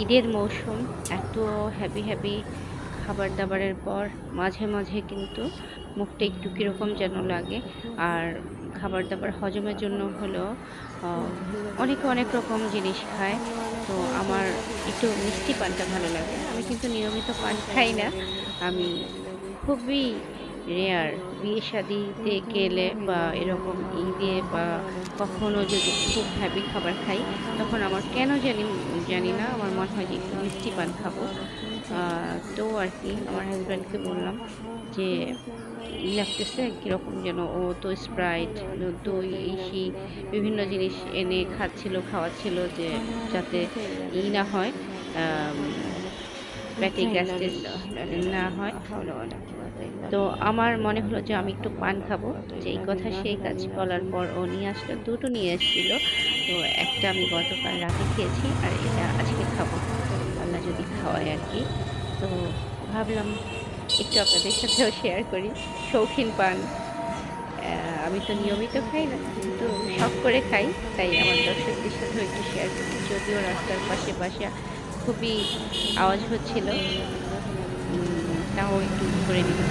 ঈদের মৌসুম এত হ্যাপি হ্যাপি খাবার দাবারের পর মাঝে মাঝে কিন্তু মুখটা একটু কীরকম যেন লাগে। আর খাবার দাবার হজমের জন্য হলেও অনেকে অনেক রকম জিনিস খায়। তো আমার একটু মিষ্টি পানটা ভালো লাগে। আমি কিন্তু নিয়মিত পান খাই না। আমি খুবই রেয়ার বিয়ে শাদিতে গেলে বা এরকম ঈদে বা কখনো যদি খুব হেভি খাবার খাই, তখন আমার কেন জানি না আমার মনে হয় যে একটু মিষ্টি পান খাবো। তো আরকি আমার হাসব্যান্ডকে বললাম যে, লাগতেছে কিরকম যেন। ও তো স্প্রাইট, দই এই সেই বিভিন্ন জিনিস এনে খাওয়াচ্ছিল যে যাতে না হয়, আম পেটে গ্যাস্ট্রিস না হয়। তো আমার মনে হলো যে আমি একটু পান খাবো। যেই কথা সেই কাজ বলার পর ও নিয়ে আসলো। ২ টো নিয়ে এসেছিল। তো একটা আমি গতকাল রাতে খেয়েছি আর এটা আজকে খাবো। আল্লাহ যদি খাওয়ায় আরকি। তো ভাবলাম একটু আপনাদের সাথেও শেয়ার করি। শৌখিন পান। আমি তো নিয়মিত খাই না, কিন্তু শখ করে খাই। তাই আমার দর্শকদের সাথেও একটু শেয়ার করি। যদিও রাস্তার পাশে বাসা, খুবই আওয়াজ হচ্ছিল। তাও একটু করে নিলাম।